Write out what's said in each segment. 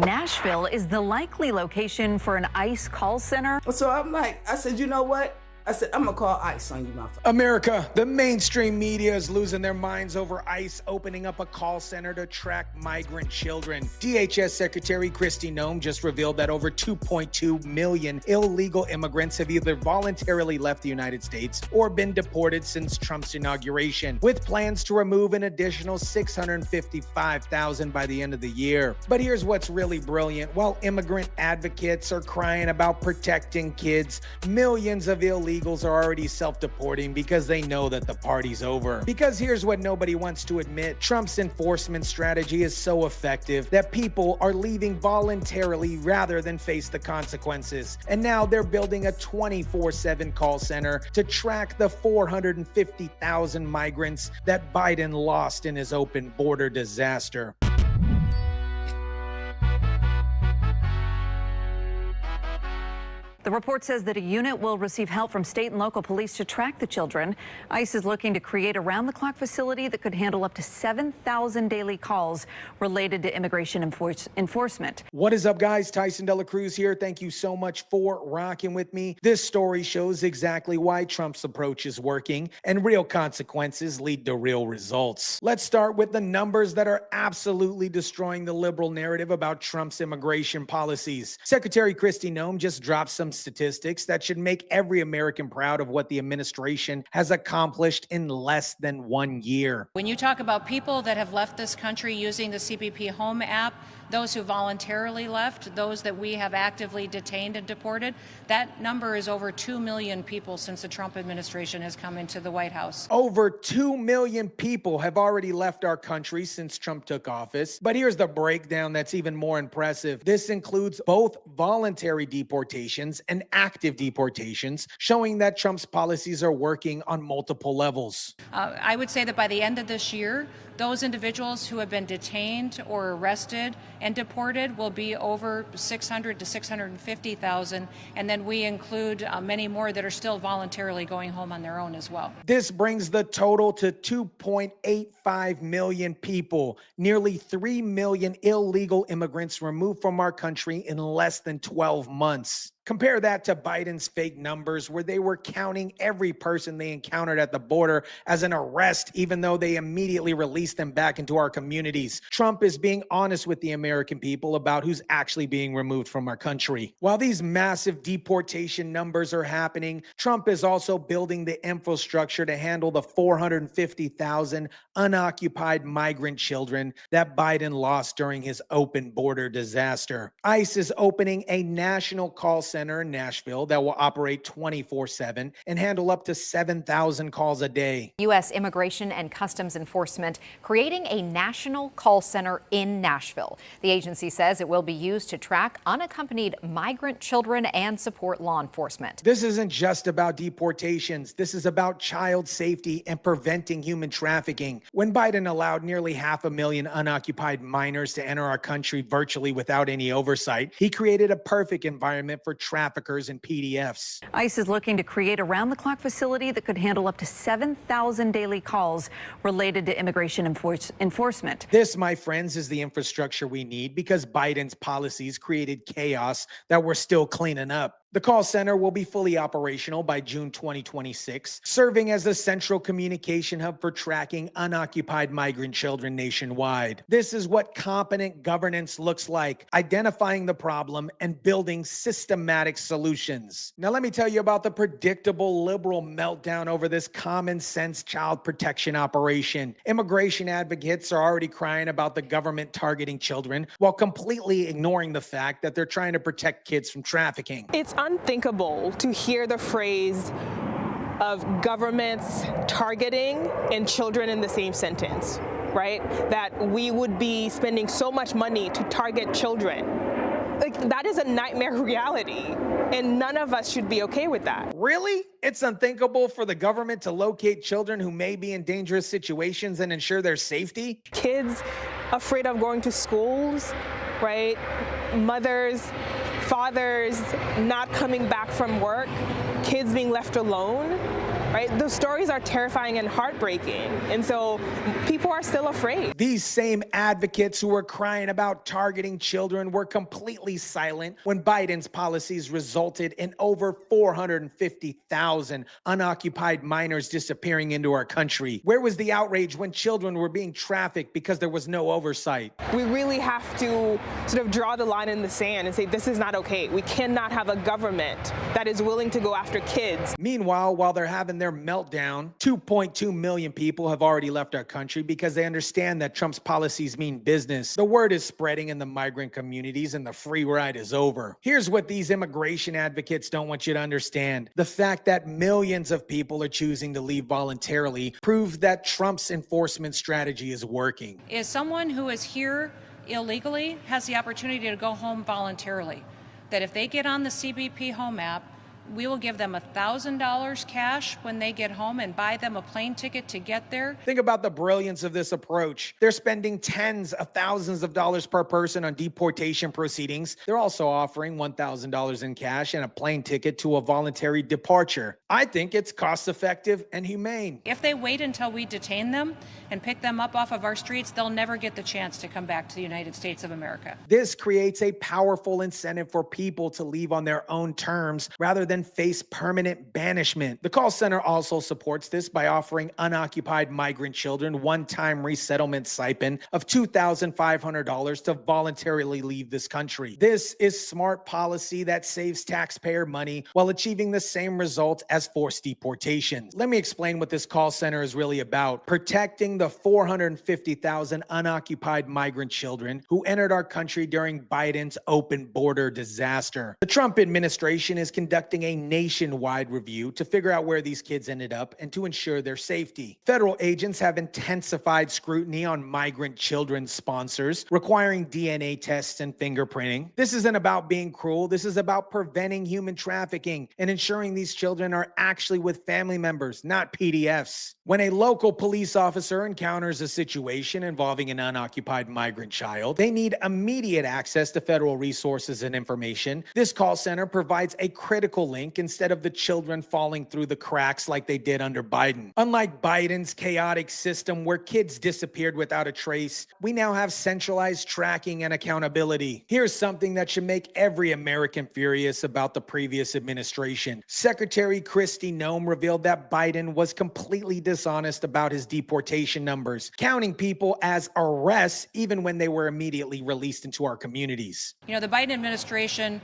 Nashville is the likely location for an ICE call center. So I said, you know what? I said, I'm gonna call ICE on you, motherfucker. America, the mainstream media is losing their minds over ICE opening up a call center to track migrant children. DHS Secretary Kristi Noem just revealed that over 2.2 million illegal immigrants have either voluntarily left the United States or been deported since Trump's inauguration, with plans to remove an additional 655,000 by the end of the year. But here's what's really brilliant. While immigrant advocates are crying about protecting kids, millions of illegals are already self-deporting because they know that the party's over. Because here's what nobody wants to admit. Trump's enforcement strategy is so effective that people are leaving voluntarily rather than face the consequences. And now they're building a 24/7 call center to track the 450,000 migrants that Biden lost in his open border disaster. The report says that a unit will receive help from state and local police to track the children. ICE is looking to create a round-the-clock facility that could handle up to 7,000 daily calls related to immigration enforcement. What is up, guys? TYSON DELACRUZ here. Thank you so much for rocking with me. This story shows exactly why Trump's approach is working, and real consequences lead to real results. Let's start with the numbers that are absolutely destroying the liberal narrative about Trump's immigration policies. Secretary Kristi Noem just dropped some statistics that should make every American proud of what the administration has accomplished in less than 1 year. When you talk about people that have left this country using the CBP Home app, those who voluntarily left, those that we have actively detained and deported, that number is over 2 million people since the Trump administration has come into the White House. Over 2 million people have already left our country since Trump took office. But here's the breakdown that's even more impressive. This includes both voluntary deportations and active deportations, showing that Trump's policies are working on multiple levels. I would say that by the end of this year, those individuals who have been detained or arrested and deported will be over 600 to 650,000, and then we include many more that are still voluntarily going home on their own as well. This brings the total to 2.85 million people, nearly 3 million illegal immigrants removed from our country in less than 12 months. Compare that to Biden's fake numbers, where they were counting every person they encountered at the border as an arrest, even though they immediately released them back into our communities. Trump is being honest with the American people about who's actually being removed from our country. While these massive deportation numbers are happening, Trump is also building the infrastructure to handle the 450,000 unoccupied migrant children that Biden lost during his open border disaster. ICE is opening a national call center in Nashville that will operate 24/7 and handle up to 7,000 calls a day. U.S. Immigration and Customs Enforcement creating a national call center in Nashville. The agency says it will be used to track unaccompanied migrant children and support law enforcement. This isn't just about deportations. This is about child safety and preventing human trafficking. When Biden allowed nearly 500,000 unoccupied minors to enter our country virtually without any oversight, he created a perfect environment for traffickers and PDFs. ICE is looking to create a round-the-clock facility that could handle up to 7,000 daily calls related to immigration enforcement. This, my friends, is the infrastructure we need because Biden's policies created chaos that we're still cleaning up. The call center will be fully operational by June 2026, serving as a central communication hub for tracking unoccupied migrant children nationwide. This is what competent governance looks like, identifying the problem and building systematic solutions. Now, let me tell you about the predictable liberal meltdown over this common sense child protection operation. Immigration advocates are already crying about the government targeting children while completely ignoring the fact that they're trying to protect kids from trafficking. It's unthinkable to hear the phrase of governments targeting and children in the same sentence, right? That we would be spending so much money to target children. Like, that is a nightmare reality, and none of us should be okay with that. Really? It's unthinkable for the government to locate children who may be in dangerous situations and ensure their safety? Kids afraid of going to schools, right? Mothers, fathers not coming back from work, kids being left alone. right? Those stories are terrifying and heartbreaking. And so people are still afraid. These same advocates who were crying about targeting children were completely silent when Biden's policies resulted in over 450,000 unoccupied minors disappearing into our country. Where was the outrage when children were being trafficked because there was no oversight? We really have to sort of draw the line in the sand and say this is not okay. We cannot have a government that is willing to go after kids. Meanwhile, while they're having their meltdown, 2.2 million people have already left our country because they understand that Trump's policies mean business. The word is spreading in the migrant communities and the free ride is over. Here's what these immigration advocates don't want you to understand. The fact that millions of people are choosing to leave voluntarily proves that Trump's enforcement strategy is working. Is someone who is here illegally has the opportunity to go home voluntarily. That if they get on the CBP Home app, we will give them $1,000 cash when they get home and buy them a plane ticket to get there. Think about the brilliance of this approach. They're spending tens of thousands of dollars per person on deportation proceedings. They're also offering $1,000 in cash and a plane ticket to a voluntary departure. I think it's cost effective and humane. If they wait until we detain them and pick them up off of our streets, they'll never get the chance to come back to the United States of America. This creates a powerful incentive for people to leave on their own terms rather than face permanent banishment. The call center also supports this by offering unoccupied migrant children one-time resettlement stipend of $2,500 to voluntarily leave this country. This is smart policy that saves taxpayer money while achieving the same result as forced deportation. Let me explain what this call center is really about: protecting the 450,000 unoccupied migrant children who entered our country during Biden's open border disaster. The Trump administration is conducting a nationwide review to figure out where these kids ended up and to ensure their safety. Federal agents have intensified scrutiny on migrant children's sponsors, requiring DNA tests and fingerprinting. This isn't about being cruel. This is about preventing human trafficking and ensuring these children are actually with family members, not PDFs. When a local police officer encounters a situation involving an unoccupied migrant child, they need immediate access to federal resources and information. This call center provides a critical link instead of the children falling through the cracks like they did under Biden. Unlike Biden's chaotic system where kids disappeared without a trace, we now have centralized tracking and accountability. Here's something that should make every American furious about the previous administration. Secretary Kristi Noem revealed that Biden was completely dishonest about his deportation numbers, counting people as arrests even when they were immediately released into our communities. You know, the Biden administration,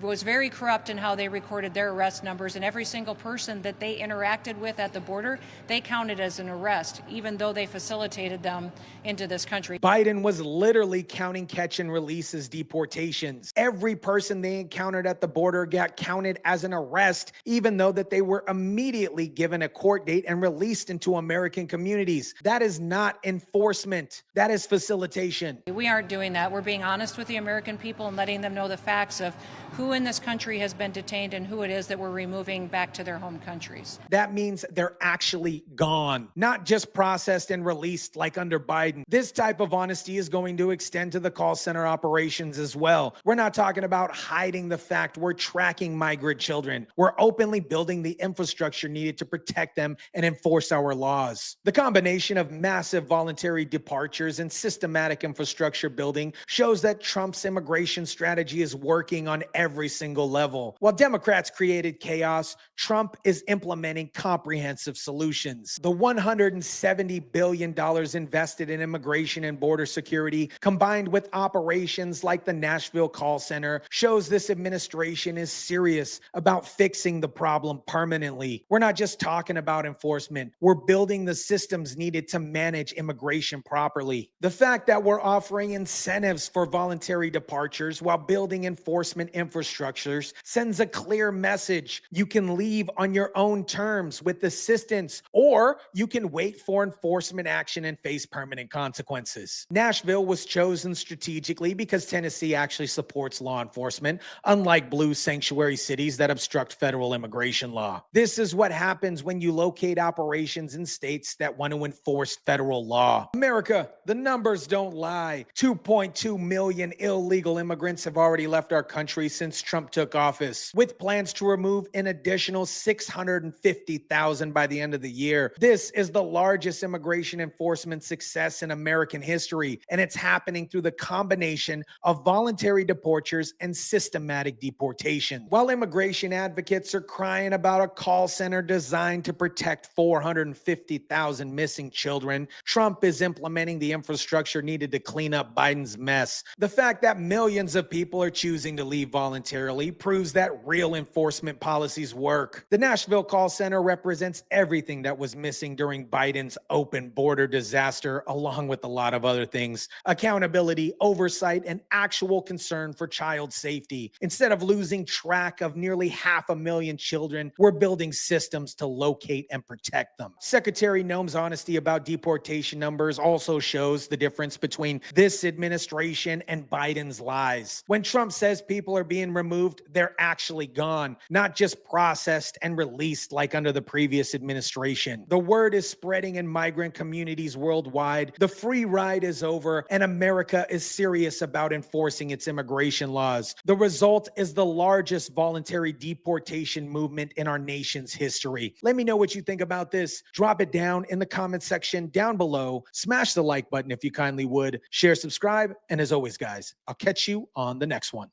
was very corrupt in how they recorded their arrest numbers, and every single person that they interacted with at the border, they counted as an arrest, even though they facilitated them into this country. Biden was literally counting catch and release as deportations. Every person they encountered at the border got counted as an arrest, even though that they were immediately given a court date and released into American communities. That is not enforcement. That is facilitation. We aren't doing that. We're being honest with the American people and letting them know the facts of who in this country has been detained and who it is that we're removing back to their home countries. That means they're actually gone, not just processed and released like under Biden. This type of honesty is going to extend to the call center operations as well. We're not talking about hiding the fact we're tracking migrant children. We're openly building the infrastructure needed to protect them and enforce our laws. The combination of massive voluntary departures and systematic infrastructure building shows that Trump's immigration strategy is working on every single level. While Democrats created chaos, Trump is implementing comprehensive solutions. The $170 billion invested in immigration and border security, combined with operations like the Nashville call center, shows this administration is serious about fixing the problem permanently. We're not just talking about enforcement. We're building the systems needed to manage immigration properly. The fact that we're offering incentives for voluntary departures while building enforcement infrastructures sends a clear message. You can leave on your own terms with assistance, or you can wait for enforcement action and face permanent consequences. Nashville was chosen strategically because Tennessee actually supports law enforcement, unlike blue sanctuary cities that obstruct federal immigration law. This is what happens when you locate operations in states that want to enforce federal law. America, the numbers don't lie. 2.2 million illegal immigrants have already left our country since since Trump took office, with plans to remove an additional 650,000 by the end of the year. This is the largest immigration enforcement success in American history, and it's happening through the combination of voluntary departures and systematic deportation. While immigration advocates are crying about a call center designed to protect 450,000 missing children, Trump is implementing the infrastructure needed to clean up Biden's mess. The fact that millions of people are choosing to leave voluntarily proves that real enforcement policies work. The Nashville call center represents everything that was missing during Biden's open border disaster, along with a lot of other things: accountability, oversight, and actual concern for child safety. Instead of losing track of nearly 500,000 children, we're building systems to locate and protect them. Secretary Noem's honesty about deportation numbers also shows the difference between this administration and Biden's lies. When Trump says people are being removed, they're actually gone, not just processed and released like under the previous administration. The word is spreading in migrant communities worldwide. The free ride is over, and America is serious about enforcing its immigration laws. The result is the largest voluntary deportation movement in our nation's history. Let me know what you think about this. Drop it down in the comment section down below. Smash the like button if you kindly would. Share, subscribe, and as always, guys, I'll catch you on the next one.